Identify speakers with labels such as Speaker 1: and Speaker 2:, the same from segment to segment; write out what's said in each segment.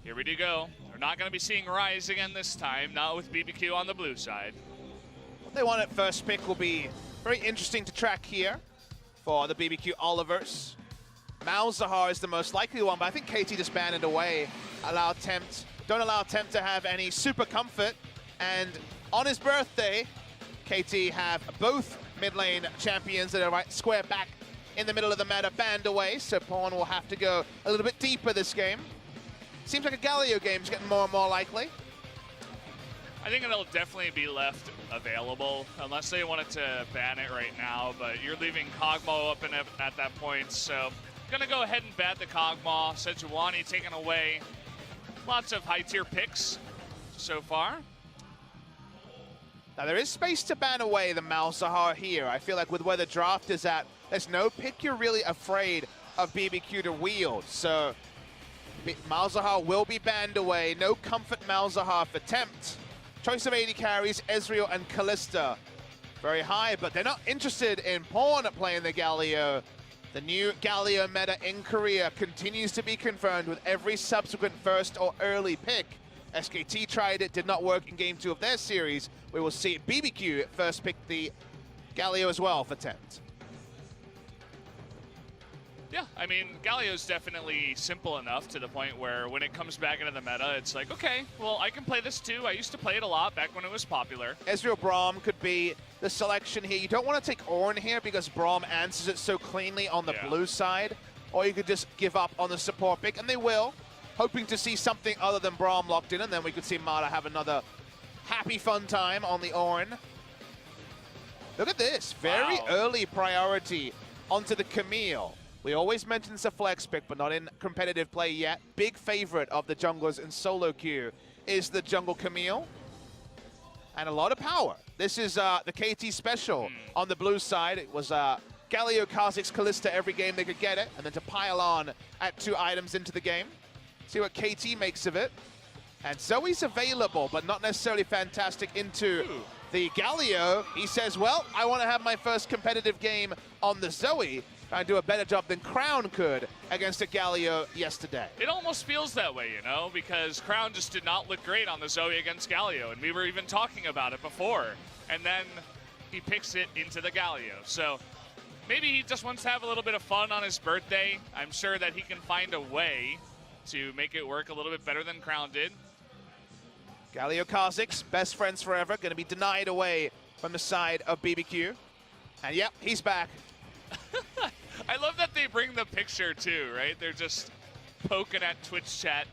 Speaker 1: Here we do go. We're not going to be seeing Rise again this time, not with BBQ on the blue side.
Speaker 2: What they want at first pick will be very interesting to track here for the BBQ Olivers. Malzahar is the most likely one, but I think KT just banned it away. Don't allow Tempt to have any super comfort. And on his birthday, KT have both mid lane champions that are right square back in the middle of the meta banned away, so Pawn will have to go a little bit deeper this game. Seems like a Galio game is getting more and more likely.
Speaker 1: I think it'll definitely be left available, unless they wanted to ban it right now, but you're leaving Kog'Maw open at that point, so gonna go ahead and ban the Kog'Maw. Sejuani taken away. Lots of high-tier picks so far.
Speaker 2: Now there is space to ban away the Malzahar here. I feel like with where the draft is at, there's no pick you're really afraid of BBQ to wield. So Malzahar will be banned away. No comfort Malzahar for Tempt. Choice of 80 carries, Ezreal and Kalista. Very high, but they're not interested in Pawn playing the Galio. The new Galio meta in Korea continues to be confirmed with every subsequent first or early pick. SKT tried it, did not work in Game 2 of their series. We will see BBQ first pick the Galio as well for Tempt.
Speaker 1: Yeah, I mean, Galio's definitely simple enough to the point where when it comes back into the meta, it's like, okay, well, I can play this too. I used to play it a lot back when it was popular.
Speaker 2: Ezreal Braum could be the selection here. You don't want to take Ornn here because Braum answers it so cleanly on the blue side. Or you could just give up on the support pick, and they will. Hoping to see something other than Braum locked in, and then we could see Mata have another happy, fun time on the Ornn. Look at this. Very early priority onto the Camille. We always mention it's a flex pick, but not in competitive play yet. Big favorite of the junglers in solo queue is the jungle Camille. And a lot of power. This is the KT special on the blue side. It was Galio, Kha'Zix, Kalista every game they could get it, and then to pile on at 2 items into the game. See what KT makes of it. And Zoe's available, but not necessarily fantastic into the Galio. He says, well, I want to have my first competitive game on the Zoe. Trying to do a better job than Crown could against a Galio yesterday.
Speaker 1: It almost feels that way, you know, because Crown just did not look great on the Zoe against Galio, and we were even talking about it before. And then he picks it into the Galio. So maybe he just wants to have a little bit of fun on his birthday. I'm sure that he can find a way to make it work a little bit better than Crown did.
Speaker 2: Galio Kha'Zix, best friends forever, going to be denied away from the side of BBQ. And yep, he's back.
Speaker 1: I love that they bring the picture too, right? They're just poking at Twitch chat.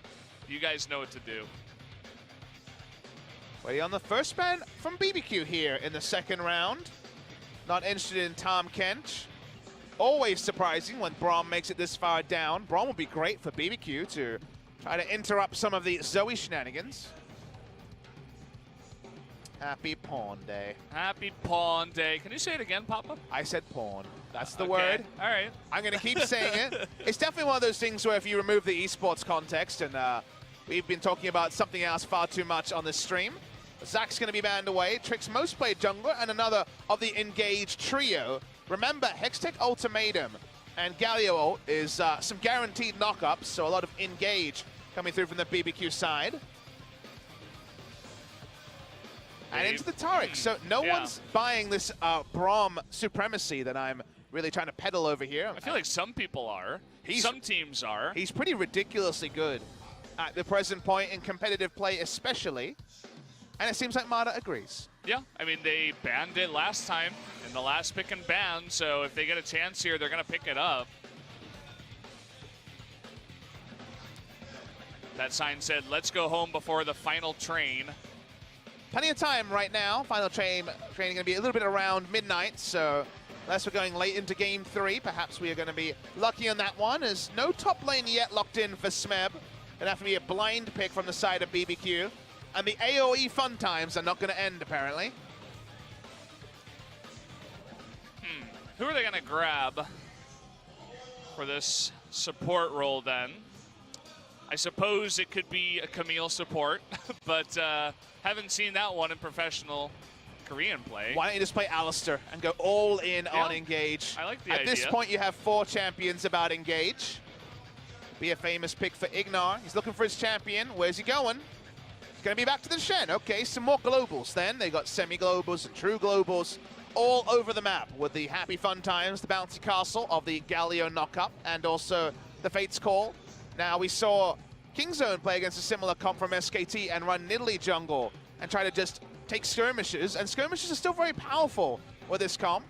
Speaker 1: You guys know what to do.
Speaker 2: Waiting on the first ban from BBQ here in the second round. Not interested in Tom Kench. Always surprising when Braum makes it this far down. Braum will be great for BBQ to try to interrupt some of the Zoe shenanigans. Happy Pawn Day.
Speaker 1: Happy Pawn Day. Can you say it again, Papa?
Speaker 2: I said pawn. That's the word.
Speaker 1: All right.
Speaker 2: I'm going to keep saying it. It's definitely one of those things where if you remove the esports context, and we've been talking about something else far too much on this stream. Zach's going to be banned away. Trick's most played jungler, and another of the engaged trio. Remember, Hextech Ultimatum and Galio ult is some guaranteed knockups, so a lot of engage coming through from the BBQ side. And into the Taric. So no one's buying this Braum supremacy that I'm really trying to peddle over here.
Speaker 1: I feel like some people are. Some teams are.
Speaker 2: He's pretty ridiculously good at the present point in competitive play especially. And it seems like Mata agrees.
Speaker 1: Yeah, I mean, they banned it last time in the last pick and ban, so if they get a chance here, they're going to pick it up. That sign said, let's go home before the final train.
Speaker 2: Plenty of time right now. Final training going to be a little bit around midnight, so unless we're going late into Game 3, perhaps we are going to be lucky on that one. There's no top lane yet locked in for Smeb. It'll have to be a blind pick from the side of BBQ. And the AoE fun times are not going to end, apparently.
Speaker 1: Who are they going to grab for this support role then? I suppose it could be a Camille support, but haven't seen that one in professional Korean play.
Speaker 2: Why don't you just play Alistar and go all in on Engage?
Speaker 1: I like the idea.
Speaker 2: At this point, you have 4 champions about Engage. be a famous pick for Ignar. He's looking for his champion. Where's he going? He's going to be back to the Shen. Okay, some more globals then. They got semi-globals and true globals all over the map with the happy fun times, the bouncy castle of the Galio knockup, and also the Fate's Call. Now we saw Kingzone play against a similar comp from SKT and run Nidalee jungle and try to just take skirmishes, and skirmishes are still very powerful with this comp.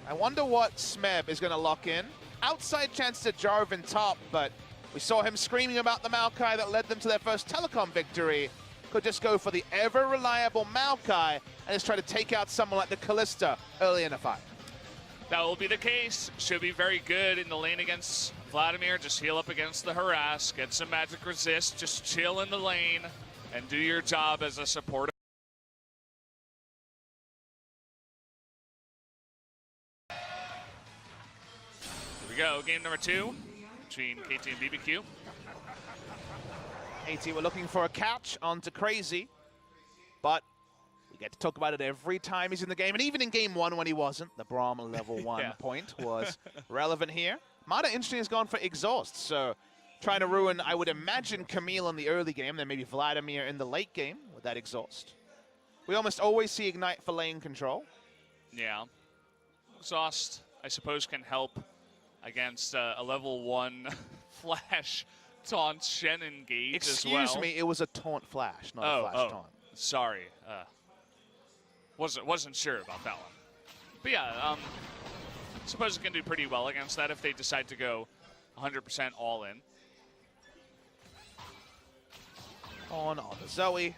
Speaker 2: I wonder what Smeb is going to lock in. Outside chance to Jarvan top, but we saw him screaming about the Maokai that led them to their first telecom victory. Could just go for the ever-reliable Maokai and just try to take out someone like the Kalista early in the fight.
Speaker 1: That will be the case. Should be very good in the lane against Vladimir. Just heal up against the harass, get some magic resist, just chill in the lane, and do your job as a support. Here we go, game number 2 between KT and BBQ.
Speaker 2: KT were looking for a catch onto Crazy, but we get to talk about it every time he's in the game, and even in game 1 when he wasn't. The Braum level 1 point was relevant here. Mata, interesting, has gone for Exhaust, so trying to ruin, I would imagine, Camille in the early game, then maybe Vladimir in the late game with that Exhaust. We almost always see Ignite for lane control.
Speaker 1: Yeah. Exhaust, I suppose, can help against a level 1 flash taunt Shen engage as well.
Speaker 2: Excuse me, it was a taunt flash, not a flash taunt.
Speaker 1: Sorry. Wasn't sure about that one. But yeah, I suppose it can do pretty well against that if they decide to go 100% all in.
Speaker 2: On the Zoe.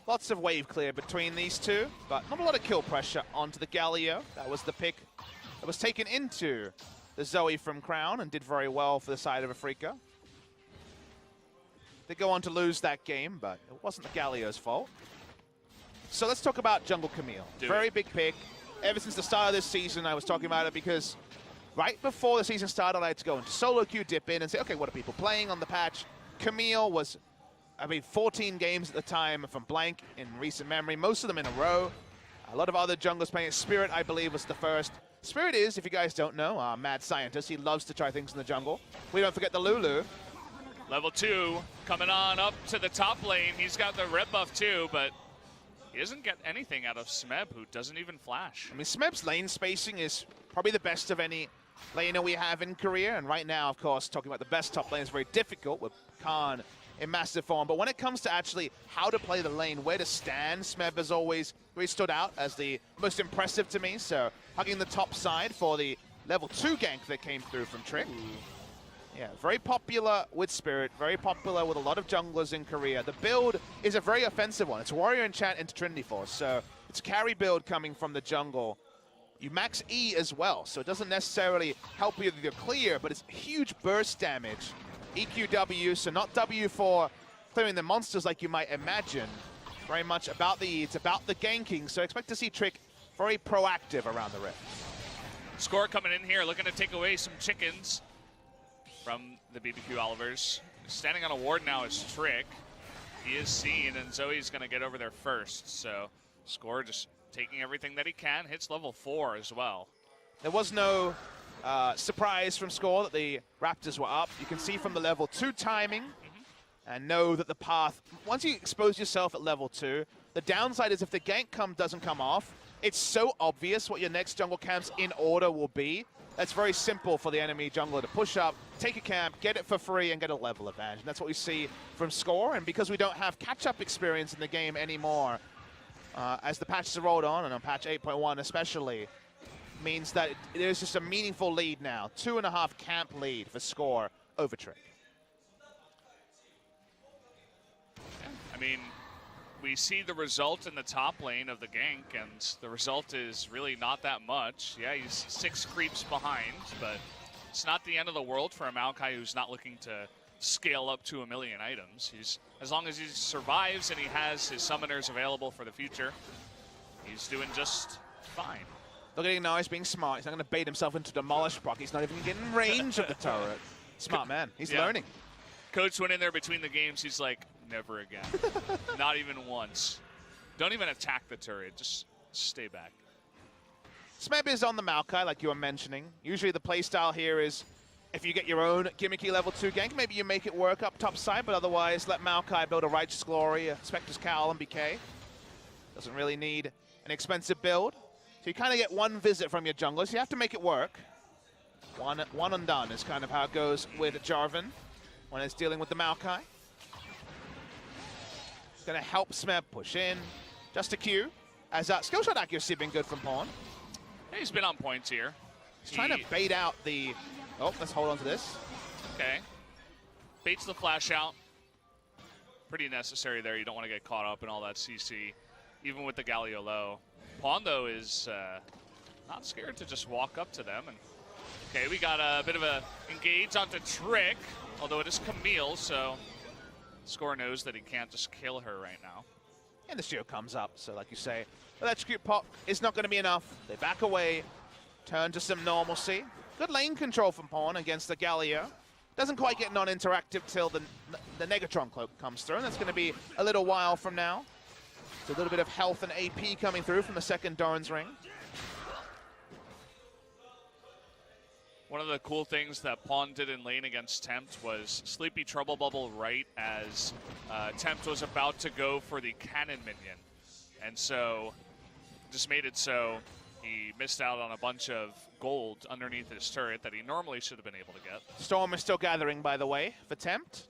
Speaker 2: Lots of wave clear between these two, but not a lot of kill pressure onto the Galio. That was the pick that was taken into the Zoe from Crown and did very well for the side of Afrika. They go on to lose that game, but it wasn't the Galio's fault. So let's talk about Jungle Camille. Very big pick. Ever since the start of this season, I was talking about it because right before the season started, I had to go into solo queue, dip in, and say, okay, what are people playing on the patch? Camille was, 14 games at the time from blank in recent memory, most of them in a row. A lot of other junglers playing it. Spirit, I believe, was the first. Spirit is, if you guys don't know, a mad scientist. He loves to try things in the jungle. We don't forget the Lulu.
Speaker 1: Level 2 coming on up to the top lane. He's got the red buff too, but he doesn't get anything out of Smeb, who doesn't even flash.
Speaker 2: I mean, Smeb's lane spacing is probably the best of any laner we have in Korea. And right now, of course, talking about the best top lane is very difficult with Khan in massive form. But when it comes to actually how to play the lane, where to stand, Smeb has always really stood out as the most impressive to me. So hugging the top side for the level 2 gank that came through from Trick. Yeah, very popular with Spirit, very popular with a lot of junglers in Korea. The build is a very offensive one. It's Warrior Enchant into Trinity Force, so it's a carry build coming from the jungle. You max E as well, so it doesn't necessarily help you with your clear, but it's huge burst damage. EQW, so not W for clearing the monsters like you might imagine. Very much about the E, it's about the ganking, so expect to see Trick very proactive around the Rift.
Speaker 1: Score coming in here, looking to take away some chickens from the BBQ Olivers. Standing on a ward now is Trick. He is seen, and Zoe's going to get over there first. So Score just taking everything that he can. Hits level 4 as well.
Speaker 2: There was no surprise from Score that the Raptors were up. You can see from the level 2 timing and know that the path, once you expose yourself at level 2, the downside is if the gank doesn't come off, it's so obvious what your next jungle camp's in order will be. That's very simple for the enemy jungler to push up, take a camp, get it for free, and get a level advantage. And that's what we see from Score. And because we don't have catch-up experience in the game anymore, as the patches are rolled on, and on patch 8.1 especially, means that there's just a meaningful lead now. 2.5 camp lead for Score over Trick.
Speaker 1: I mean, we see the result in the top lane of the gank, and the result is really not that much. Yeah, he's 6 creeps behind, but it's not the end of the world for a Maokai who's not looking to scale up to 1 million items. As long as he survives and he has his summoners available for the future, he's doing just fine.
Speaker 2: Look at him now, he's being smart. He's not going to bait himself into Demolish Proc. He's not even getting range of the turret. Smart man, he's learning.
Speaker 1: Coach went in there between the games, he's like, never again. Not even once. Don't even attack the turret, just stay back.
Speaker 2: Smeb is on the Maokai, like you were mentioning. Usually the playstyle here is if you get your own gimmicky level 2 gank, maybe you make it work up top side, but otherwise let Maokai build a Righteous Glory, a Spectre's Cowl, and BK. Doesn't really need an expensive build. So you kind of get one visit from your junglers. You have to make it work. One and done is kind of how it goes with Jarvan when it's dealing with the Maokai. It's going to help Smeb push in. Just a Q. As skill shot accuracy been good from Pawn.
Speaker 1: Yeah, he's been on points here.
Speaker 2: He's trying to bait out the... Oh, let's hold on to this.
Speaker 1: Okay. Baits the flash out. Pretty necessary there. You don't want to get caught up in all that CC, even with the Galio low. Pawn, though, is not scared to just walk up to them. And okay, we got a bit of a engage onto Trick, although it is Camille, so Score knows that he can't just kill her right now.
Speaker 2: And the shield comes up, so like you say, Electrocute Pop is not going to be enough. They back away, turn to some normalcy. Good lane control from Pawn against the Galio. Doesn't quite get non-interactive till the Negatron Cloak comes through, and that's going to be a little while from now. So a little bit of health and AP coming through from the second Doran's Ring.
Speaker 1: One of the cool things that Pawn did in lane against Tempt was Sleepy Trouble Bubble right as Tempt was about to go for the cannon minion. And so just made it so he missed out on a bunch of gold underneath his turret that he normally should have been able to get.
Speaker 2: Storm is still gathering, by the way, for Tempt.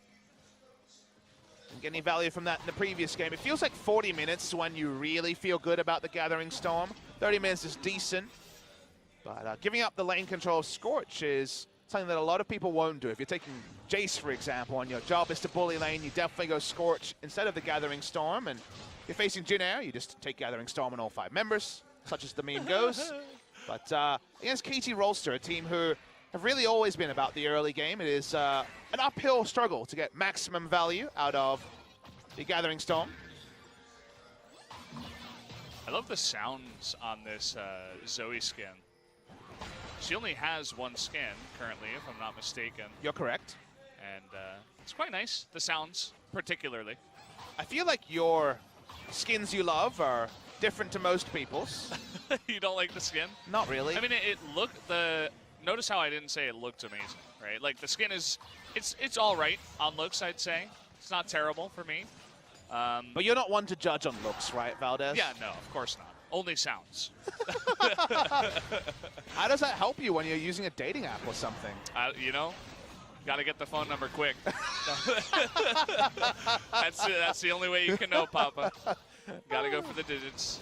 Speaker 2: Didn't get any value from that in the previous game. It feels like 40 minutes when you really feel good about the Gathering Storm. 30 minutes is decent. But giving up the lane control of Scorch is something that a lot of people won't do. If you're taking Jace, for example, and your job is to bully lane, you definitely go Scorch instead of the Gathering Storm. And if you're facing Jin Air, you just take Gathering Storm on all 5 members, such as the meme goes. But against KT Rolster, a team who have really always been about the early game, it is an uphill struggle to get maximum value out of the Gathering Storm.
Speaker 1: I love the sounds on this Zoe skin. She only has one skin currently, if I'm not mistaken.
Speaker 2: You're correct.
Speaker 1: And it's quite nice, the sounds particularly.
Speaker 2: I feel like your skins you love are different to most people's.
Speaker 1: You don't like the skin?
Speaker 2: Not really.
Speaker 1: I mean, it looked notice how I didn't say it looked amazing, right? Like the skin is, it's all right on looks, I'd say. It's not terrible for me.
Speaker 2: But you're not one to judge on looks, right, Valdez?
Speaker 1: Yeah, no, of course not. Only sounds.
Speaker 2: How does that help you when you're using a dating app or something?
Speaker 1: You know, got to get the phone number quick. That's the only way you can know, Papa. Got to go for the digits.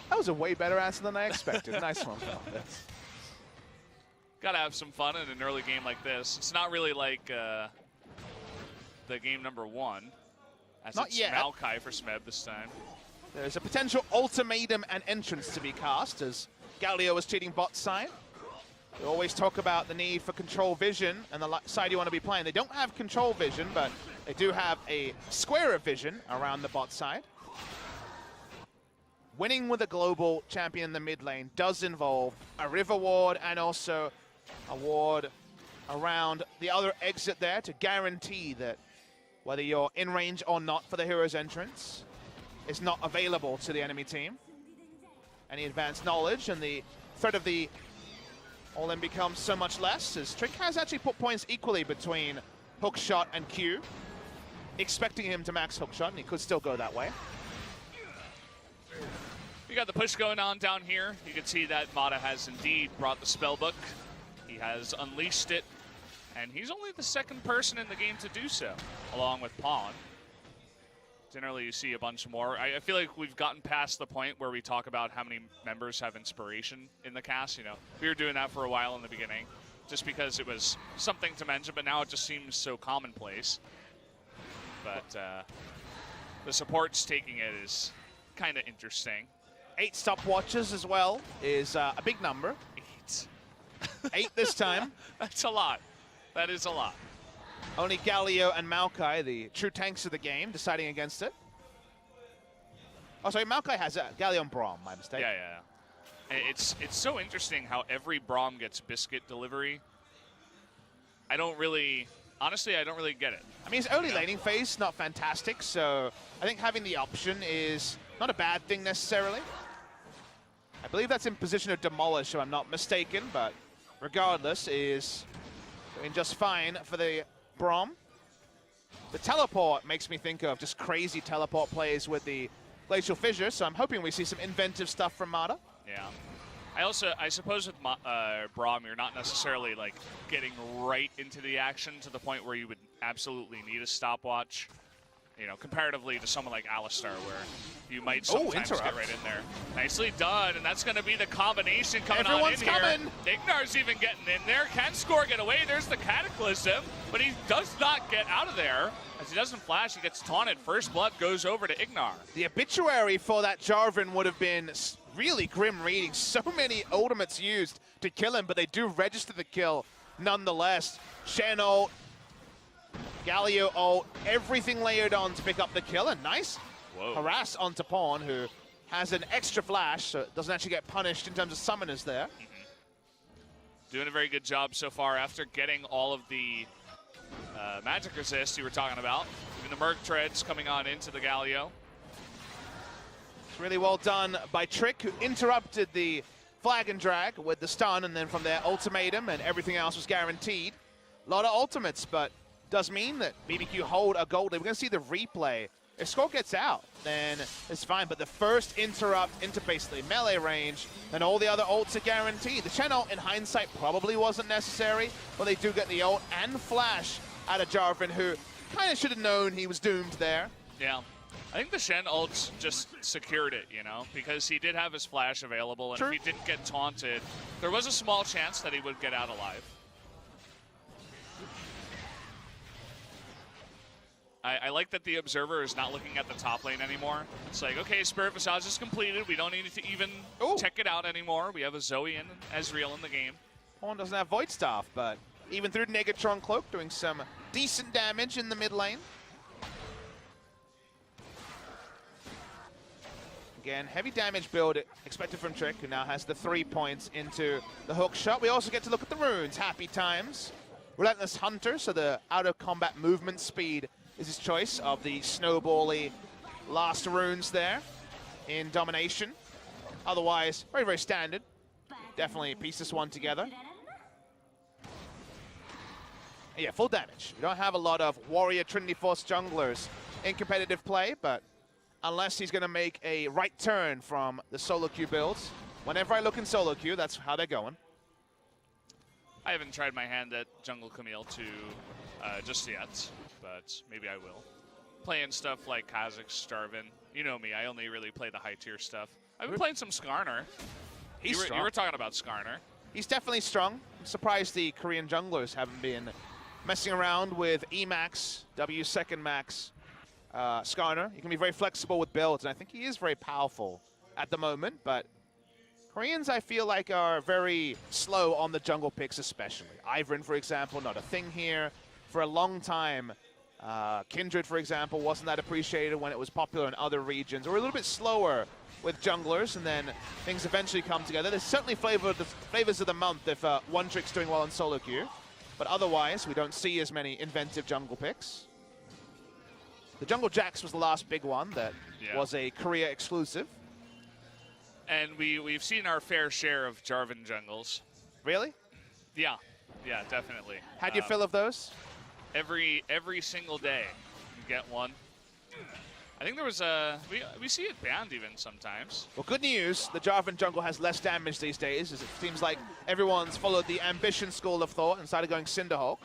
Speaker 2: That was a way better answer than I expected. Nice one, Valdez.
Speaker 1: Got to have some fun in an early game like this. It's not really like the game number 1. As
Speaker 2: not
Speaker 1: it's
Speaker 2: yet.
Speaker 1: Maokai for Smeb this time.
Speaker 2: There's a potential ultimatum and entrance to be cast as Galio is cheating bot side. We always talk about the need for control vision and the side you want to be playing. They don't have control vision, but they do have a square of vision around the bot side. Winning with a global champion in the mid lane does involve a River Ward and also a ward around the other exit there to guarantee that whether you're in range or not for the hero's entrance, it's not available to the enemy team. Any advanced knowledge and the threat of the all-in becomes so much less, as Trick has actually put points equally between Hookshot and Q, expecting him to max Hookshot, and he could still go that way.
Speaker 1: We got the push going on down here. You can see that Mata has indeed brought the spellbook. He has unleashed it, and he's only the second person in the game to do so, along with Pawn. Generally, you see a bunch more. I feel like we've gotten past the point where we talk about how many members have inspiration in the cast. You know, we were doing that for a while in the beginning, just because it was something to mention, but now it just seems so commonplace. But the supports taking it is kind of interesting.
Speaker 2: 8 stopwatches as well is a big number.
Speaker 1: 8.
Speaker 2: 8 this time.
Speaker 1: That's a lot. That is a lot.
Speaker 2: Only Galio and Maokai, the true tanks of the game, deciding against it. Oh, sorry, Maokai has Galio and Braum, my mistake.
Speaker 1: Yeah. It's so interesting how every Braum gets biscuit delivery. Honestly, I don't really get it.
Speaker 2: I mean, his early laning phase, not fantastic, so I think having the option is not a bad thing necessarily. I believe that's in position of demolish, if I'm not mistaken, but regardless, is Doing just fine for the Braum. The teleport makes me think of just crazy teleport plays with the Glacial Fissure, so I'm hoping we see some inventive stuff from Mata.
Speaker 1: Yeah. I suppose with Braum, you're not necessarily like getting right into the action to the point where you would absolutely need a stopwatch. You know, comparatively to someone like Alistar, where you might sometimes get right in there. Nicely done, and that's going to be the combination coming on in here. Ignar's even getting in there. Can Score get away? There's the Cataclysm, but he does not get out of there. As he doesn't flash, he gets taunted. First blood goes over to Ignar.
Speaker 2: The obituary for that Jarvan would have been really grim reading. So many ultimates used to kill him, but they do register the kill nonetheless. Shen ult, Galio ult, everything layered on to pick up the kill, and nice harass onto Pawn, who has an extra flash, so it doesn't actually get punished in terms of summoners there.
Speaker 1: Doing a very good job so far after getting all of the magic resist you were talking about. Even the Merc Treads coming on into the Galio.
Speaker 2: It's really well done by Trick, who interrupted the flag and drag with the stun, and then from there ultimatum, and everything else was guaranteed. A lot of ultimates, but does mean that BBQ hold a gold. We're going to see the replay. If Score gets out, then it's fine. But the first interrupt into basically melee range, and all the other ults are guaranteed. The Shen ult, in hindsight, probably wasn't necessary, but they do get the ult and flash out of Jarvan, who kind of should have known he was doomed there.
Speaker 1: Yeah. I think the Shen ults just secured it, you know, because he did have his flash available, and if he didn't get taunted, there was a small chance that he would get out alive. I like that the Observer is not looking at the top lane anymore. It's like, okay, Spirit Visage is completed. We don't need to even check it out anymore. We have a Zoe and Ezreal in the game.
Speaker 2: Pawn doesn't have Void Staff, but even through Negatron Cloak, doing some decent damage in the mid lane. Again, heavy damage build expected from Trick, who now has the 3 points into the hook shot. We also get to look at the runes. Happy times. Relentless Hunter, so the out-of-combat movement speed is his choice of the snowbally last runes there in Domination. Otherwise, very, very standard. Definitely piece this one together. Yeah, full damage. You don't have a lot of Warrior Trinity Force junglers in competitive play, but unless he's going to make a right turn from the solo queue builds. Whenever I look in solo queue, that's how they're going.
Speaker 1: I haven't tried my hand at Jungle Camille just yet, but maybe I will. Playing stuff like Kha'Zix, Starvin. You know me, I only really play the high-tier stuff. I've been playing some Skarner. You were talking about Skarner.
Speaker 2: He's definitely strong. I'm surprised the Korean junglers haven't been messing around with Emax, W second max Skarner. He can be very flexible with builds, and I think he is very powerful at the moment, but Koreans, I feel like, are very slow on the jungle picks especially. Ivern, for example, not a thing here. For a long time, Kindred, for example, wasn't that appreciated when it was popular in other regions. We're a little bit slower with junglers, and then things eventually come together. There's certainly flavors of the month if One Trick's doing well in solo queue, but otherwise, we don't see as many inventive jungle picks. The Jungle Jax was the last big one that was a Korea exclusive.
Speaker 1: And we've seen our fair share of Jarvan jungles.
Speaker 2: Really?
Speaker 1: Yeah, definitely.
Speaker 2: How'd you fill of those?
Speaker 1: Every single day, you get one. I think there was we see it banned even sometimes.
Speaker 2: Well, good news. The Jarvan jungle has less damage these days, as it seems like everyone's followed the ambition school of thought and started going Cinderhulk.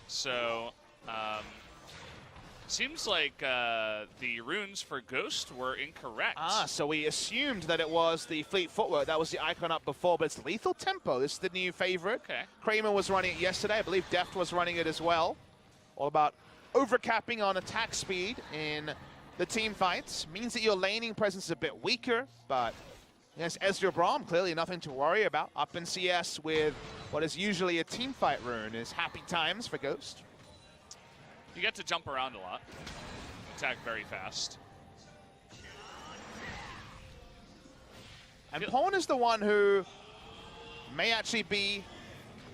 Speaker 1: So, seems like the runes for Ghost were incorrect.
Speaker 2: So we assumed that it was the Fleet Footwork. That was the icon up before, but it's Lethal Tempo. This is the new favorite.
Speaker 1: Okay.
Speaker 2: Kramer was running it yesterday. I believe Deft was running it as well. All about overcapping on attack speed in the team fights. Means that your laning presence is a bit weaker, but yes, Ezreal Braum, clearly nothing to worry about. Up in CS with what is usually a team fight rune is happy times for Ghost.
Speaker 1: You get to jump around a lot, attack very fast.
Speaker 2: And Pawn is the one who may actually be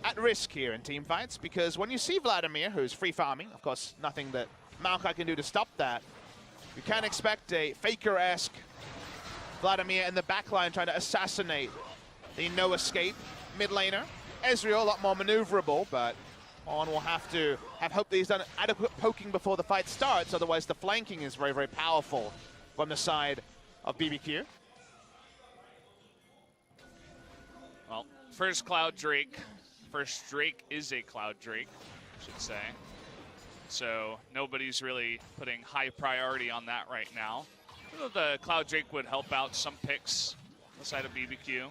Speaker 2: at risk here in team fights, because when you see Vladimir, who's free farming, of course, nothing that Maokai can do to stop that, you can expect a Faker-esque Vladimir in the backline trying to assassinate the no escape mid laner. Ezreal, a lot more maneuverable, but On will have to have hope that he's done adequate poking before the fight starts, otherwise the flanking is very, very powerful from the side of BBQ.
Speaker 1: Well, first Cloud Drake. First Drake is a Cloud Drake, I should say. So nobody's really putting high priority on that right now. The Cloud Drake would help out some picks on the side of BBQ.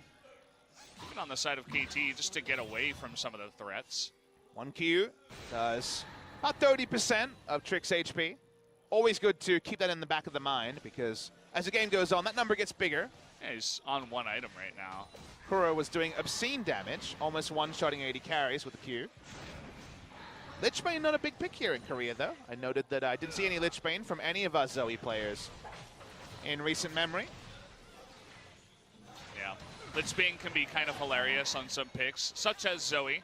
Speaker 1: Even on the side of KT, just to get away from some of the threats.
Speaker 2: 1Q does about 30% of Trick's HP. Always good to keep that in the back of the mind, because as the game goes on, that number gets bigger.
Speaker 1: Yeah, he's on one item right now.
Speaker 2: Kuro was doing obscene damage, almost one-shotting 80 carries with the Q. Lichbane not a big pick here in Korea, though. I noted that I didn't see any Lichbane from any of our Zoe players in recent memory.
Speaker 1: Yeah, Lichbane can be kind of hilarious on some picks, such as Zoe.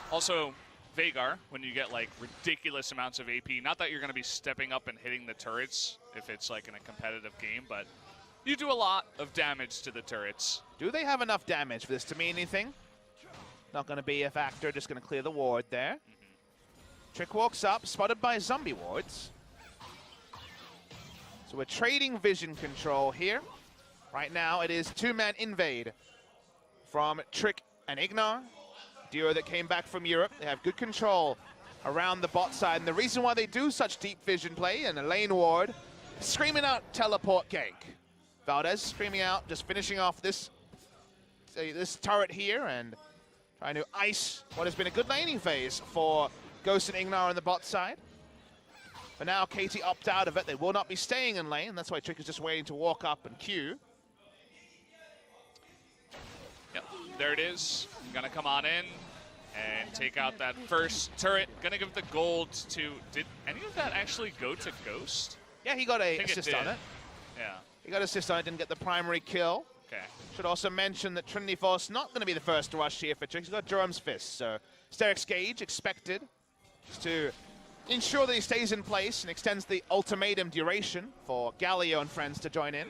Speaker 1: Also, Veigar, when you get like ridiculous amounts of AP. Not that you're going to be stepping up and hitting the turrets if it's like in a competitive game, but you do a lot of damage to the turrets.
Speaker 2: Do they have enough damage for this to mean anything? Not going to be a factor, just going to clear the ward there. Trick walks up, spotted by zombie wards. So we're trading vision control here. Right now it is two-man invade from Trick and Ignar. Duo that came back from Europe. They have good control around the bot side. And the reason why they do such deep vision play and a lane ward, screaming out teleport gank. Valdez screaming out, just finishing off this turret here and trying to ice what has been a good laning phase for Ghost and Ignar on the bot side. But now KT opt out of it. They will not be staying in lane. That's why Trick is just waiting to walk up and queue.
Speaker 1: Yep, there it is. Gonna come on in and take out that first turret. Gonna give the gold to, did any of that actually go to Ghost?
Speaker 2: Yeah, he got an assist on it.
Speaker 1: Yeah.
Speaker 2: He got assist on it, didn't get the primary kill.
Speaker 1: Okay.
Speaker 2: Should also mention that Trinity Force not going to be the first to rush here for Trick. He's got Jerome's Fist, so Steric's Gauge expected to ensure that he stays in place and extends the ultimatum duration for Galio and friends to join in.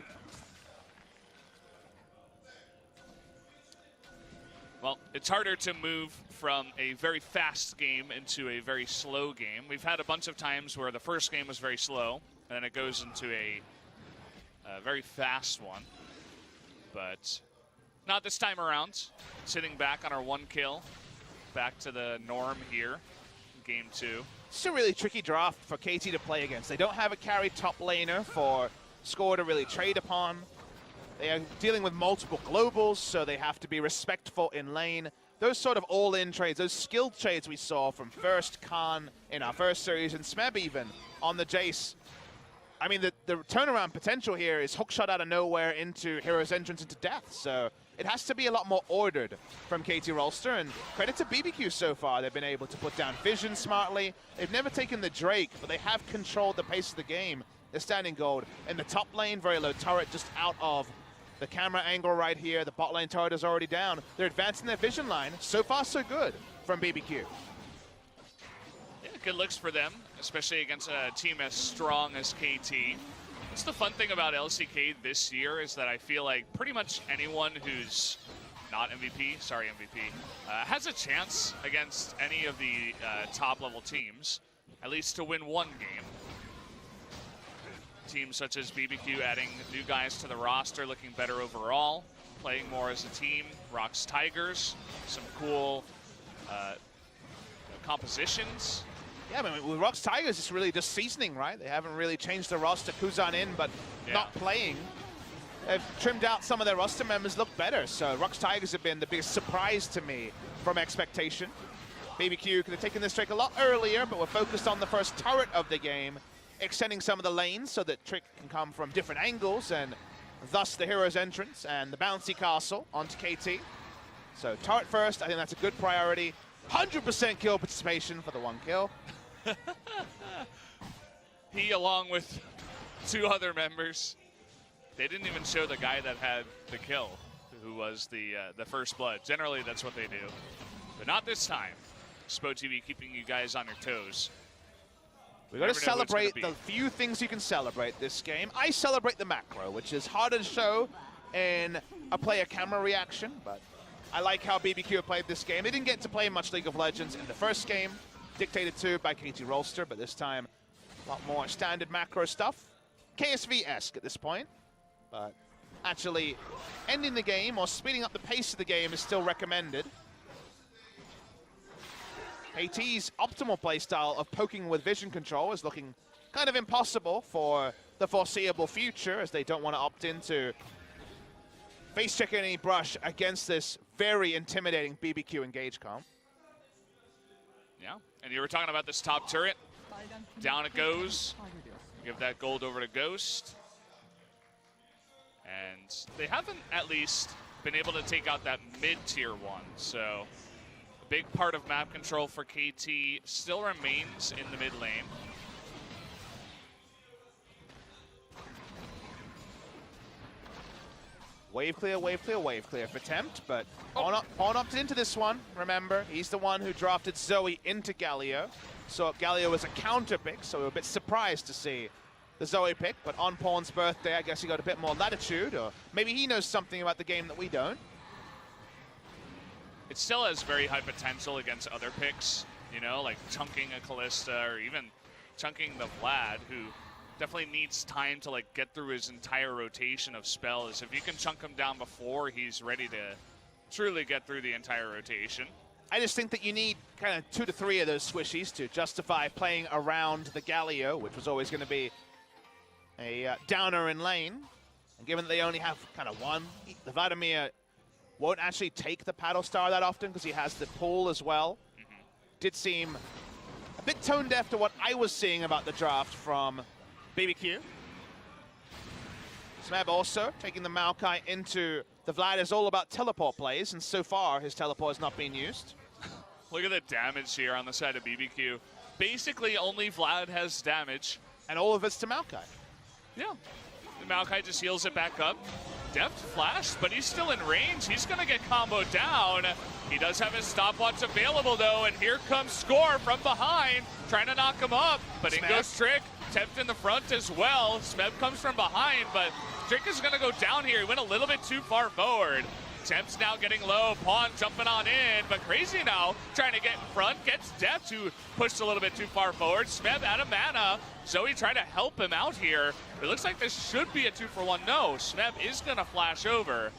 Speaker 1: Well, it's harder to move from a very fast game into a very slow game. We've had a bunch of times where the first game was very slow, and then it goes into a very fast one. But not this time around. Sitting back on our one kill. Back to the norm here in game 2.
Speaker 2: It's a really tricky draft for KT to play against. They don't have a carry top laner for Score to really trade upon. They are dealing with multiple globals, so they have to be respectful in lane. Those sort of all-in trades, those skilled trades we saw from first Khan in our first series, and Smeb even on the Jace. I mean, the turnaround potential here is hookshot out of nowhere into Hero's Entrance into death, so it has to be a lot more ordered from KT Rolster, and credit to BBQ so far. They've been able to put down vision smartly. They've never taken the Drake, but they have controlled the pace of the game. They're standing gold. In the top lane, very low turret just out of the camera angle right here. The bot lane turret is already down. They're advancing their vision line. So far, so good from BBQ.
Speaker 1: Yeah, good looks for them, especially against a team as strong as KT. That's the fun thing about LCK this year, is that I feel like pretty much anyone who's not MVP, sorry MVP, has a chance against any of the top-level teams, at least to win one game. Teams such as BBQ adding new guys to the roster, looking better overall, playing more as a team. Rocks Tigers, some cool compositions.
Speaker 2: Yeah, I mean, with Rocks Tigers, it's really just seasoning, right? They haven't really changed the roster. Kuzan in, but not playing. They've trimmed out some of their roster members, look better. So Rocks Tigers have been the biggest surprise to me from expectation. BBQ could have taken this Trick a lot earlier, but we're focused on the first turret of the game, extending some of the lanes so that Trick can come from different angles, and thus the Hero's Entrance and the bouncy castle onto KT. So turret first, I think that's a good priority. 100% kill participation for the one kill.
Speaker 1: He, along with 2 other members, they didn't even show the guy that had the kill, who was the first blood. Generally, that's what they do, but not this time. SpoTV keeping you guys on your toes.
Speaker 2: We've got to celebrate the few things you can celebrate this game. I celebrate the macro, which is harder to show in a player camera reaction, but I like how BBQ have played this game. They didn't get to play much League of Legends in the first game, dictated to by KT Rolster, but this time a lot more standard macro stuff. KSV-esque at this point, but actually ending the game or speeding up the pace of the game is still recommended. KT's optimal playstyle of poking with vision control is looking kind of impossible for the foreseeable future, as they don't want to opt into face checking any brush against this very intimidating BBQ engage comp.
Speaker 1: Yeah, and you were talking about this top turret. Down it goes. Give that gold over to Ghost. And they haven't at least been able to take out that mid-tier one, so a big part of map control for KT still remains in the mid lane.
Speaker 2: Wave clear, wave clear, wave clear for Tempt, but Pawn opted into this one, remember. He's the one who drafted Zoe into Galio. So Galio was a counter pick, so we were a bit surprised to see the Zoe pick, but on Pawn's birthday, I guess he got a bit more latitude, or maybe he knows something about the game that we don't.
Speaker 1: It still has very high potential against other picks, you know, like chunking a Callista or even chunking the Vlad, who definitely needs time to like get through his entire rotation of spells. If you can chunk him down before he's ready to truly get through the entire rotation.
Speaker 2: I just think that you need kind of 2 to 3 of those swishies to justify playing around the Galio, which was always going to be a downer in lane. And given that they only have kind of one, the Vladimir won't actually take the paddle star that often because he has the pull as well. Did seem a bit tone deaf to what I was seeing about the draft from BBQ. Smeb also taking the Maokai into the Vlad is all about teleport plays, and so far his teleport has not been used.
Speaker 1: Look at the damage here on the side of BBQ. Basically only Vlad has damage.
Speaker 2: And all of it's to Maokai.
Speaker 1: Yeah. The Maokai just heals it back up. Deft flashed, but he's still in range. He's going to get comboed down. He does have his stopwatch available, though, and here comes Score from behind, trying to knock him up. But in goes Trick. Tempt in the front as well. Smeb comes from behind, but Trick is going to go down here. He went a little bit too far forward. Tempt's now getting low. Pawn jumping on in, but Crazy now trying to get in front. Gets Deft, who pushed a little bit too far forward. Smeb out of mana. Zoe trying to help him out here. It looks like this should be a 2-for-1. No, Smeb is going to flash over.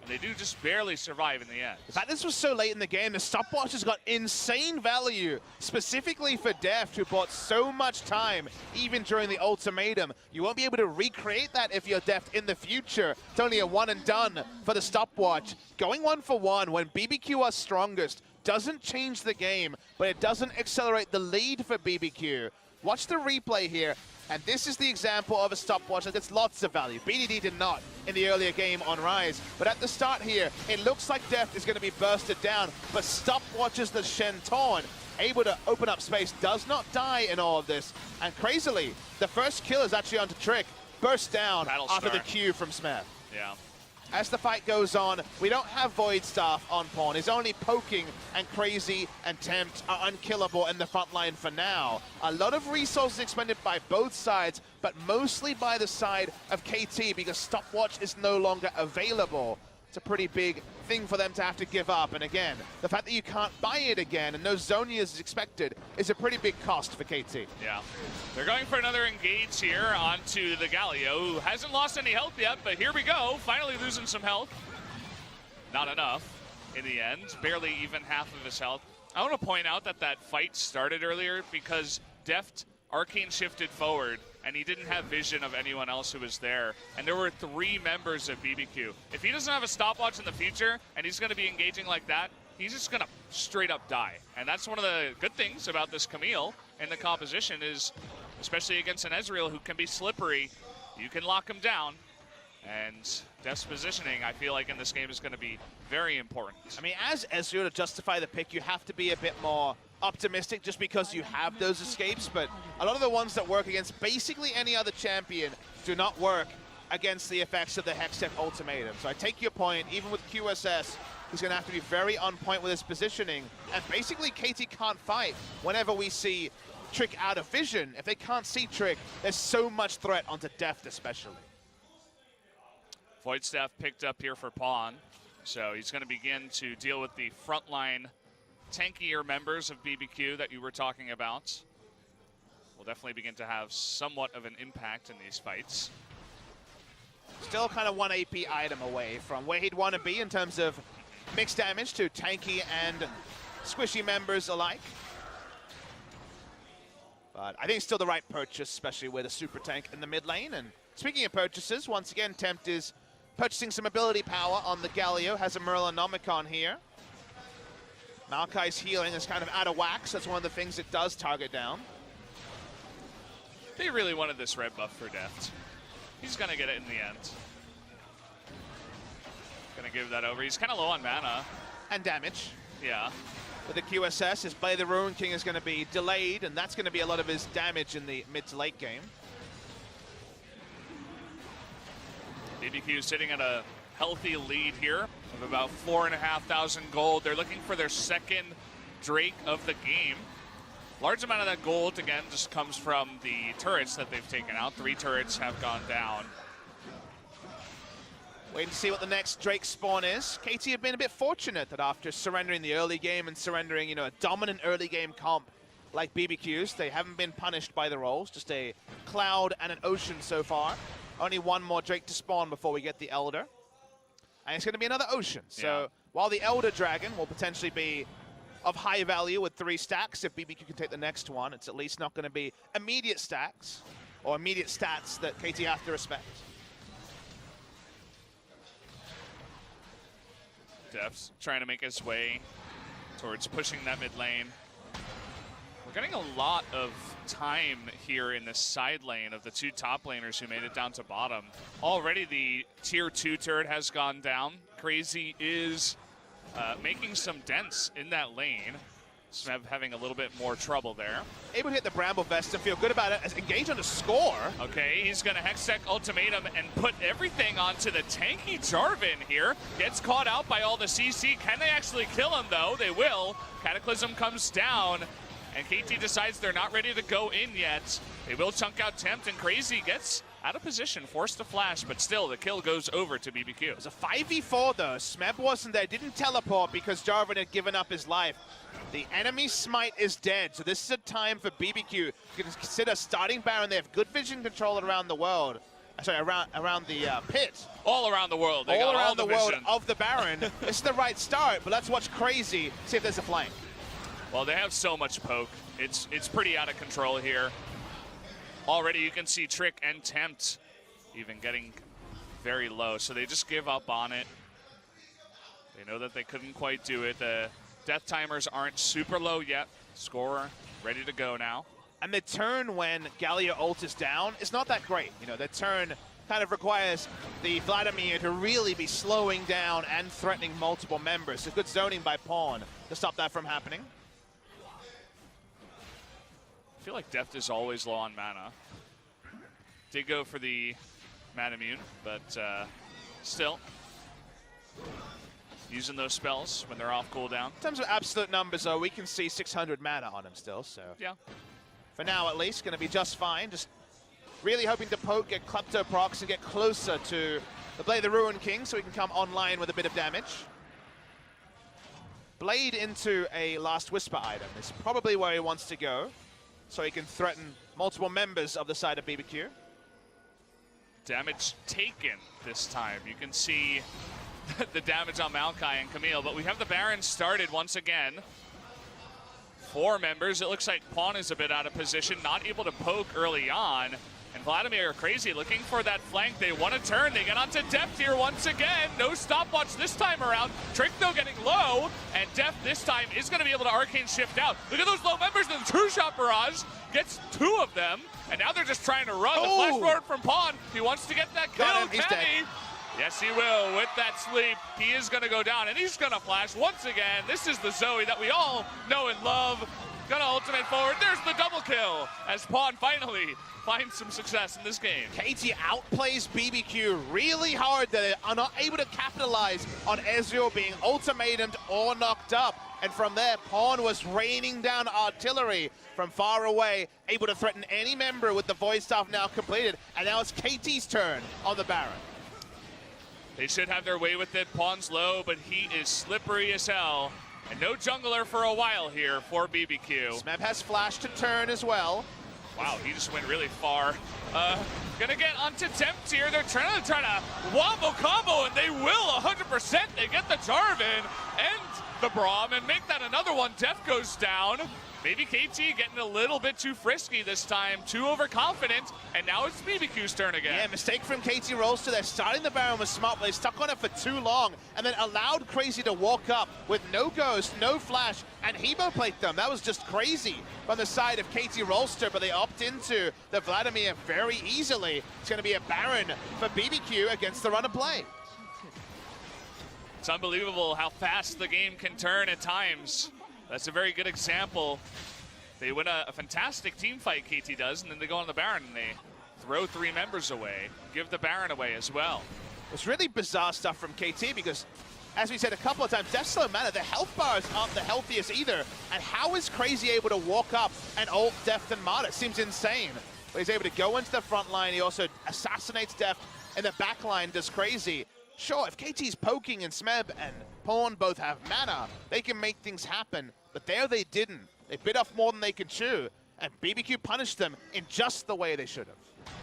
Speaker 1: They do just barely survive in the end.
Speaker 2: In fact, this was so late in the game, the stopwatch has got insane value, specifically for Deft, who bought so much time, even during the ultimatum. You won't be able to recreate that if you're Deft in the future. It's only a one and done for the stopwatch. Going 1-for-1 when BBQ are strongest doesn't change the game, but it doesn't accelerate the lead for BBQ. Watch the replay here. And this is the example of a stopwatch that gets lots of value. BDD did not in the earlier game on Rise. But at the start here, it looks like Deft is going to be bursted down. But stopwatches the Shen Torn, able to open up space, does not die in all of this. And crazily, the first kill is actually onto Trick. Burst down after the Q from Smith.
Speaker 1: Yeah.
Speaker 2: As the fight goes on, we don't have Void Staff on Pawn. He's only Poking, and Crazy and Tempt are unkillable in the front line for now. A lot of resources expended by both sides, but mostly by the side of KT because Stopwatch is no longer available. It's a pretty big thing for them to have to give up. And again, the fact that you can't buy it again and no Zonias is expected is a pretty big cost for KT.
Speaker 1: Yeah. They're going for another engage here onto the Galio, who hasn't lost any health yet, but here we go. Finally losing some health. Not enough in the end. Barely even half of his health. I want to point out that that fight started earlier because Deft Arcane shifted forward, and he didn't have vision of anyone else who was there. And there were 3 members of BBQ. If he doesn't have a stopwatch in the future, and he's going to be engaging like that, he's just going to straight up die. And that's one of the good things about this Camille in the composition is, especially against an Ezreal who can be slippery, you can lock him down. And Deft's positioning, I feel like in this game is going to be very important.
Speaker 2: I mean, as Ezreal, to justify the pick, you have to be a bit more optimistic just because you have those escapes, but a lot of the ones that work against basically any other champion do not work against the effects of the Hextech ultimatum. So I take your point, even with QSS, he's going to have to be very on point with his positioning, and basically KT can't fight whenever we see Trick out of vision. If they can't see Trick, there's so much threat onto Deft especially.
Speaker 1: Void Staff picked up here for Pawn. So he's going to begin to deal with the frontline tankier members of BBQ that you were talking about. Will definitely begin to have somewhat of an impact in these fights.
Speaker 2: Still kind of 1 AP item away from where he'd want to be in terms of mixed damage to tanky and squishy members alike. But I think it's still the right purchase, especially with a super tank in the mid lane. And speaking of purchases, once again, Tempt is purchasing some ability power on the Galio, has a Merlinomicon here. Maokai's healing is kind of out of whack, so that's one of the things it does target down.
Speaker 1: They really wanted this red buff for Deft. He's going to get it in the end. Going to give that over. He's kind of low on mana.
Speaker 2: And damage.
Speaker 1: Yeah.
Speaker 2: With the QSS, his Blade of the Ruin King is going to be delayed, and that's going to be a lot of his damage in the mid to late game.
Speaker 1: BBQ sitting at a healthy lead here of about 4,500 gold. They're looking for their second Drake of the game. Large amount of that gold, again, just comes from the turrets that they've taken out. 3 turrets have gone down.
Speaker 2: Waiting to see what the next Drake spawn is. KT have been a bit fortunate that after surrendering the early game and surrendering, you know, a dominant early game comp like BBQ's, they haven't been punished by the rolls. Just a Cloud and an Ocean so far. Only one more Drake to spawn before we get the Elder. And it's going to be another Ocean. So while the Elder Dragon will potentially be of high value with 3 stacks, if BBQ can take the next one, it's at least not going to be immediate stacks or immediate stats that KT have to respect.
Speaker 1: Deft's trying to make his way towards pushing that mid lane. We're getting a lot of time here in the side lane of the 2 top laners who made it down to bottom. Already the tier 2 turret has gone down. Crazy is making some dents in that lane. Smeb having a little bit more trouble there.
Speaker 2: Able to hit the Bramble Vest and feel good about it as engaged on the score.
Speaker 1: Okay, he's going to Hextech Ultimatum and put everything onto the tanky Jarvan here. Gets caught out by all the CC. Can they actually kill him, though? They will. Cataclysm comes down, and KT decides they're not ready to go in yet. They will chunk out Tempt, and Crazy gets out of position, forced to flash, but still the kill goes over to BBQ.
Speaker 2: It was a 5v4 though. Smeb wasn't there, didn't teleport because Jarvan had given up his life. The enemy smite is dead, so this is a time for BBQ. You can consider starting Baron. They have good vision control around the world. Sorry, around the pit.
Speaker 1: All around the world. They got
Speaker 2: around
Speaker 1: all
Speaker 2: the world
Speaker 1: vision
Speaker 2: of the Baron. This is the right start, but let's watch Crazy, see if there's a flank.
Speaker 1: Well, they have so much poke. It's pretty out of control here. Already you can see Trick and Tempt even getting very low, so they just give up on it. They know that they couldn't quite do it. The death timers aren't super low yet. Scorer ready to go now.
Speaker 2: And the turn when Galio ult is down is not that great. You know, the turn kind of requires the Vladimir to really be slowing down and threatening multiple members. So good zoning by Pawn to stop that from happening.
Speaker 1: I feel like Deft is always low on mana. Did go for the Manamune, but still using those spells when they're off cooldown.
Speaker 2: In terms of absolute numbers, though, we can see 600 mana on him still, so
Speaker 1: yeah.
Speaker 2: For now, at least, going to be just fine. Just really hoping to poke, get Klepto procs, and get closer to the Blade of the Ruin King so he can come online with a bit of damage. Blade into a Last Whisper item is probably where he wants to go, so he can threaten multiple members of the side of BBQ.
Speaker 1: Damage taken this time. You can see the damage on Maokai and Camille, but we have the Baron started once again. 4 members. It looks like Pawn is a bit out of position, not able to poke early on. And Vladimir are Crazy looking for that flank. They want to turn. They get onto Deft here once again. No stopwatch this time around. Trick, though, getting low. And Deft this time is going to be able to Arcane Shift out. Look at those low members. The True Shot Barrage gets 2 of them. And now they're just trying to run. The flash forward from Pawn. He wants to get that kill.
Speaker 2: He's
Speaker 1: Can
Speaker 2: dead.
Speaker 1: he? Yes, he will. With that sleep, he is going to go down. And he's going to flash once again. This is the Zoe that we all know and love. Gonna ultimate forward. There's the double kill as Pawn finally finds some success in this game.
Speaker 2: KT outplays BBQ really hard. They are not able to capitalize on Ezreal being ultimatumed or knocked up. And from there, Pawn was raining down artillery from far away, able to threaten any member with the Void Staff now completed. And now it's KT's turn on the Baron.
Speaker 1: They should have their way with it. Pawn's low, but he is slippery as hell. And no jungler for a while here for BBQ.
Speaker 2: Smeb has flash to turn as well.
Speaker 1: Wow, he just went really far. Gonna get onto Tempt here. They're trying to wombo combo, and they will 100%. They get the Jarvan and the Braum and make that another one. Def goes down. Maybe KT getting a little bit too frisky this time, too overconfident, and now it's BBQ's turn again.
Speaker 2: Yeah, mistake from KT Rolster. They're starting the Baron with smart, but they stuck on it for too long, and then allowed Crazy to walk up with no ghost, no flash, and Hemo-plate them. That was just crazy from the side of KT Rolster, but they opt into the Vladimir very easily. It's going to be a Baron for BBQ against the run of play.
Speaker 1: It's unbelievable how fast the game can turn at times. That's a very good example. They win a fantastic team fight, KT does, and then they go on the Baron and they throw 3 members away, give the Baron away as well.
Speaker 2: It's really bizarre stuff from KT because, as we said a couple of times, Def's slow mana, the health bars aren't the healthiest either. And how is Crazy able to walk up and ult Deft and Mata? It seems insane. But he's able to go into the front line. He also assassinates Deft in the back line, does Crazy. Sure, if KT's poking and Smeb and Pawn both have mana, they can make things happen. But there they didn't. They bit off more than they could chew, and BBQ punished them in just the way they should have.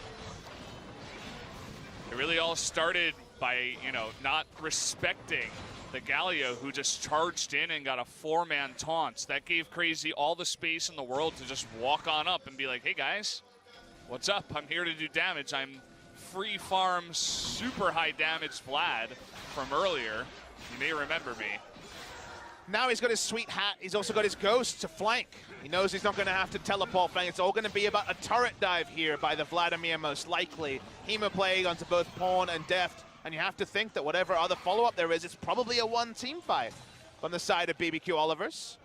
Speaker 1: It really all started by, not respecting the Galio, who just charged in and got a 4-man taunt. That gave Crazy all the space in the world to just walk on up and be like, hey guys, what's up? I'm here to do damage. I'm free farm, super high damage Vlad from earlier. You may remember me.
Speaker 2: Now he's got his sweet hat. He's also got his ghost to flank. He knows he's not going to have to teleport flank. It's all going to be about a turret dive here by the Vladimir, most likely. Hema playing onto both Pawn and Deft. And you have to think that whatever other follow-up there is, it's probably a one-team fight from the side of BBQ Olivers.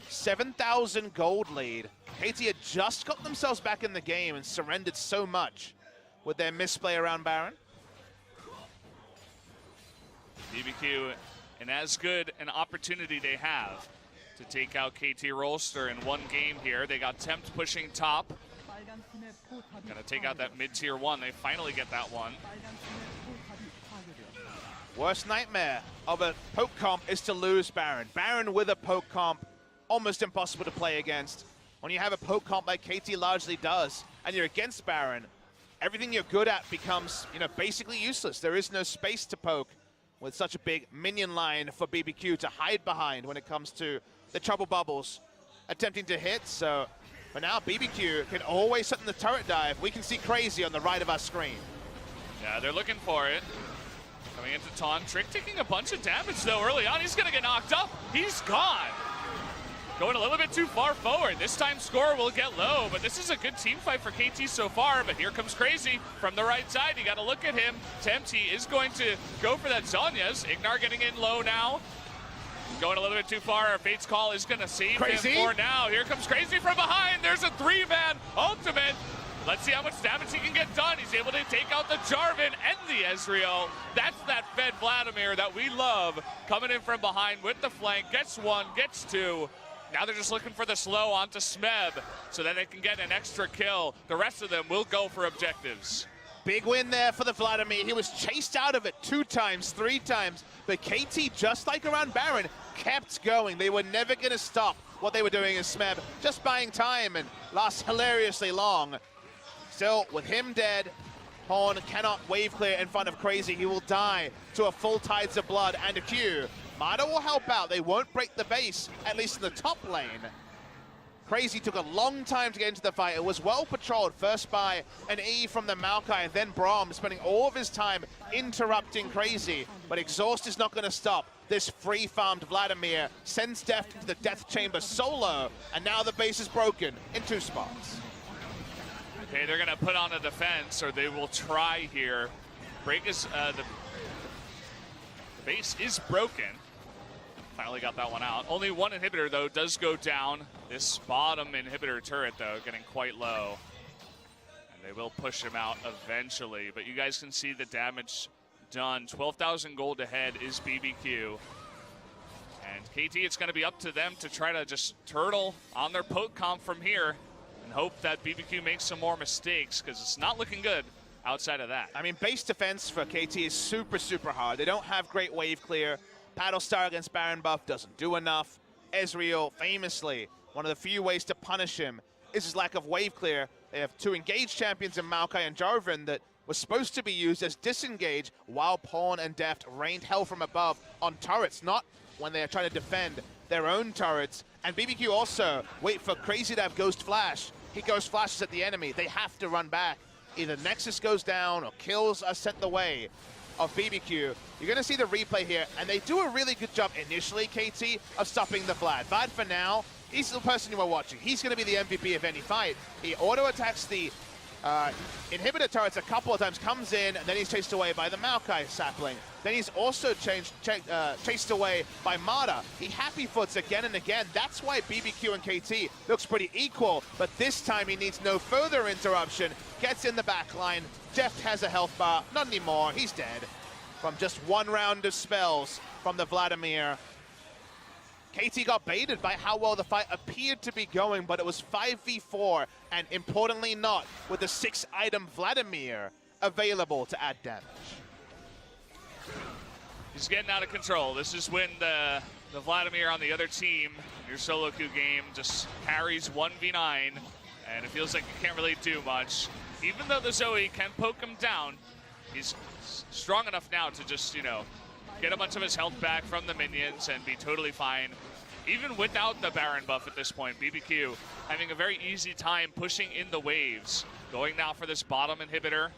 Speaker 2: 7,000 gold lead. KT had just got themselves back in the game and surrendered so much with their misplay around Baron.
Speaker 1: BBQ, and as good an opportunity they have to take out KT Rolster in one game here. They got Tempt pushing top. Gonna take out that mid-tier one. They finally get that one.
Speaker 2: Worst nightmare of a poke comp is to lose Baron. Baron with a poke comp, almost impossible to play against. When you have a poke comp like KT largely does, and you're against Baron, everything you're good at becomes, basically useless. There is no space to poke with such a big minion line for BBQ to hide behind when it comes to the trouble bubbles attempting to hit. So for now, BBQ can always set in the turret dive. We can see Crazy on the right of our screen.
Speaker 1: Yeah, they're looking for it. Coming into taunt. Trick taking a bunch of damage though early on. He's gonna get knocked up. He's gone. Going a little bit too far forward. This time score will get low, but this is a good team fight for KT so far. But here comes Crazy from the right side. You got to look at him. Tempt is going to go for that Zhonya's. Ignar getting in low now. Going a little bit too far. Fate's Call is going to save
Speaker 2: Crazy
Speaker 1: him for now. Here comes Crazy from behind. There's a 3-man ultimate. Let's see how much damage he can get done. He's able to take out the Jarvan and the Ezreal. That's that fed Vladimir that we love. Coming in from behind with the flank. Gets 1, gets 2. Now they're just looking for the slow onto Smeb so that they can get an extra kill. The rest of them will go for objectives.
Speaker 2: Big win there for the Vladimir. He was chased out of it 2 times, 3 times. But KT, just like around Baron, kept going. They were never going to stop what they were doing in Smeb, just buying time and last hilariously long. Still, with him dead, Pawn cannot wave clear in front of Crazy. He will die to a full Tides of Blood and a Q. Mata will help out. They won't break the base, at least in the top lane. Crazy took a long time to get into the fight. It was well patrolled, first by an E from the Maokai, then Braum, spending all of his time interrupting Crazy. But Exhaust is not going to stop. This free-farmed Vladimir sends Deft into the Death Chamber solo, and now the base is broken in 2 spots.
Speaker 1: Okay, they're going to put on a defense, or they will try here. Break is, the base is broken. Finally got that one out. Only 1 inhibitor, though, does go down. This bottom inhibitor turret, though, getting quite low. And they will push him out eventually. But you guys can see the damage done. 12,000 gold ahead is BBQ. And KT, it's going to be up to them to try to just turtle on their poke comp from here and hope that BBQ makes some more mistakes, because it's not looking good outside of that.
Speaker 2: I mean, base defense for KT is super, super hard. They don't have great wave clear. Paddlestar against Baron buff doesn't do enough. Ezreal, famously, one of the few ways to punish him is his lack of wave clear. They have 2 engaged champions in Maokai and Jarvan that was supposed to be used as disengage while Pawn and Deft rained hell from above on turrets, not when they are trying to defend their own turrets. And BBQ also wait for Crazy to have Ghost Flash. He Ghost Flashes at the enemy. They have to run back. Either Nexus goes down or kills are sent the way of BBQ. You're going to see the replay here, and they do a really good job initially, KT, of stopping the Vlad. Vlad, for now, he's the person you are watching. He's going to be the MVP of any fight. He auto-attacks the inhibitor turrets a couple of times, comes in, and then he's chased away by the Maokai sapling. Then he's also chased away by Mata. He happy foots again and again. That's why BBQ and KT looks pretty equal, but this time he needs no further interruption. Gets in the back line. Deft has a health bar. Not anymore. He's dead from just 1 round of spells from the Vladimir. KT got baited by how well the fight appeared to be going, but it was 5v4, and importantly not, with the 6-item Vladimir available to add damage.
Speaker 1: He's getting out of control. This is when the Vladimir on the other team, your solo queue game, just carries 1v9, and it feels like you can't really do much. Even though the Zoe can poke him down, he's strong enough now to just, you know, get a bunch of his health back from the minions and be totally fine. Even without the Baron buff at this point, BBQ having a very easy time pushing in the waves. Going now for this bottom inhibitor.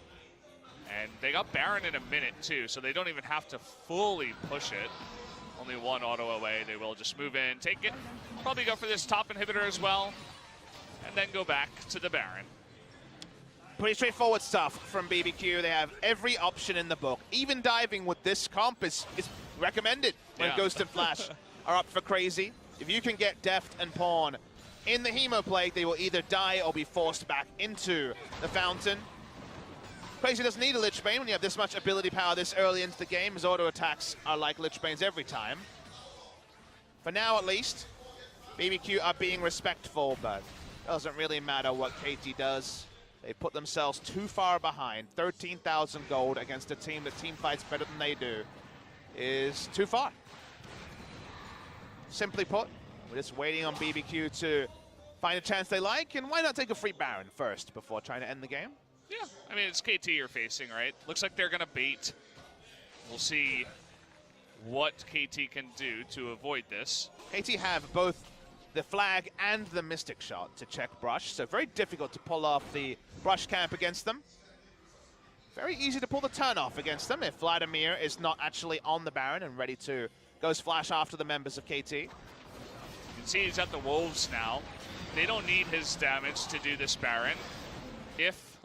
Speaker 1: And they got Baron in a minute too, so they don't even have to fully push it. Only 1 auto away. They will just move in, take it. Probably go for this top inhibitor as well. And then go back to the Baron.
Speaker 2: Pretty straightforward stuff from BBQ. They have every option in the book. Even diving with this comp is recommended when Ghost and Flash are up for Crazy. If you can get Deft and Pawn in the Hemoplague, they will either die or be forced back into the fountain. Crazy doesn't need a Lich Bane when you have this much ability power this early into the game. His auto attacks are like Lich Banes every time. For now, at least, BBQ are being respectful, but it doesn't really matter what KT does. They put themselves too far behind. 13,000 gold against a team that team fights better than they do is too far. Simply put, we're just waiting on BBQ to find a chance they like, and why not take a free Baron first before trying to end the game?
Speaker 1: Yeah, I mean, it's KT you're facing, right? Looks like they're going to bait. We'll see what KT can do to avoid this.
Speaker 2: KT have both the flag and the Mystic Shot to check Brush, so very difficult to pull off the Brush camp against them. Very easy to pull the turn off against them if Vladimir is not actually on the Baron and ready to Ghost Flash after the members of KT.
Speaker 1: You can see he's at the Wolves now. They don't need his damage to do this Baron.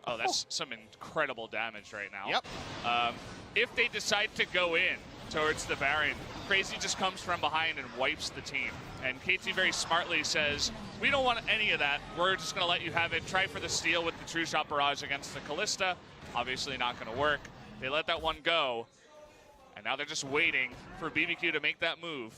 Speaker 1: Oh, that's some incredible damage right now.
Speaker 2: Yep.
Speaker 1: If they decide to go in towards the Baron, Crazy just comes from behind and wipes the team. And KT very smartly says, we don't want any of that. We're just going to let you have it. Try for the steal with the True Shot Barrage against the Callista. Obviously not going to work. They let that one go. And now they're just waiting for BBQ to make that move.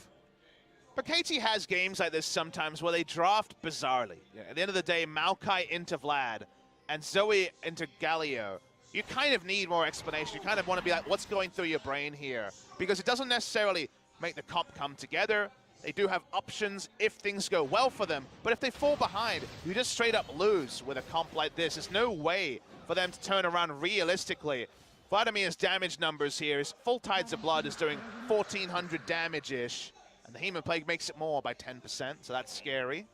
Speaker 2: But KT has games like this sometimes where they draft bizarrely. At the end of the day, Maokai into Vlad and Zoe into Galio. You kind of need more explanation. You kind of want to be like, what's going through your brain here? Because it doesn't necessarily make the comp come together. They do have options if things go well for them. But if they fall behind, you just straight up lose with a comp like this. There's no way for them to turn around realistically. Vladimir's damage numbers here is full Tides of Blood is doing 1,400 damage-ish. And the Hemoplague makes it more by 10%, so that's scary.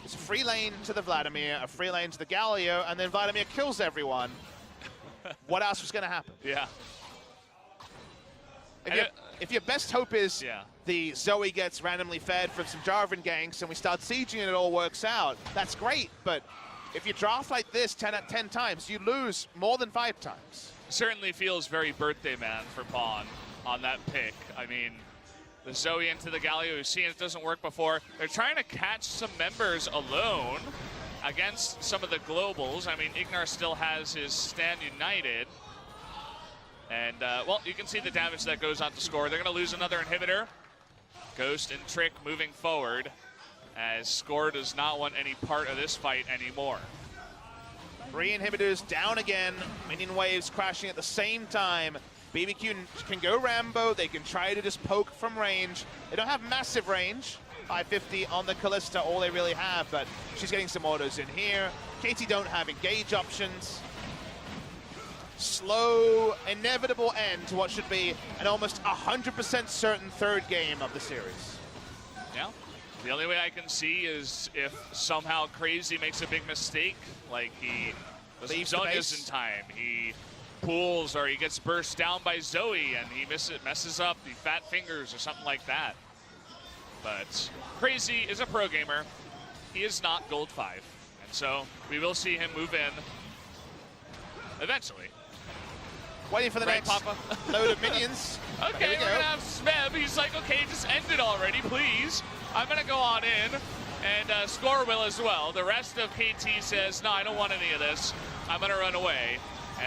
Speaker 2: It's a free lane to the Vladimir, a free lane to the Galio, and then Vladimir kills everyone. What else was going to happen?
Speaker 1: Yeah.
Speaker 2: If your best hope is the Zoe gets randomly fed from some Jarvan ganks and we start sieging and it all works out, that's great. But if you draft like this 10 times, you lose more than 5 times.
Speaker 1: Certainly feels very birthday man for Pawn on that pick. I mean, the Zoe into the Galio, who's seen it doesn't work before. They're trying to catch some members alone against some of the globals. I mean, Ignar still has his Stand United. And, well, you can see the damage that goes on to score. They're going to lose another inhibitor. Ghost and Trick moving forward as Score does not want any part of this fight anymore.
Speaker 2: 3 inhibitors down again. Minion waves crashing at the same time. BBQ can go Rambo. They can try to just poke from range. They don't have massive range. 550 on the Callista, all they really have, but she's getting some autos in here. KT don't have engage options. Slow, inevitable end to what should be an almost 100% certain third game of the series.
Speaker 1: Yeah. The only way I can see is if somehow Crazy makes a big mistake, like he leaves Zonya's in time, he pulls or he gets burst down by Zoe and he messes up the fat fingers or something like that. But Crazy is a pro gamer. He is not Gold 5. And so we will see him move in eventually.
Speaker 2: Waiting for the next load of minions.
Speaker 1: Okay, we're going to have Smeb. He's like, okay, just end it already, please. I'm going to go on in, and Score will as well. The rest of KT says, no, I don't want any of this. I'm going to run away.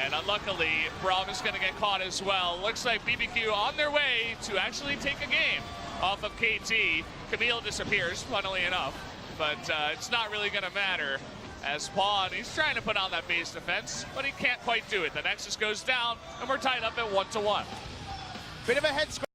Speaker 1: And unluckily, Braum is going to get caught as well. Looks like BBQ on their way to actually take a game off of KT. Camille disappears, funnily enough, but it's not really going to matter. As Pawn, he's trying to put on that base defense, but he can't quite do it. The Nexus goes down, and we're tied up at 1-1.
Speaker 2: Bit of a head scratch.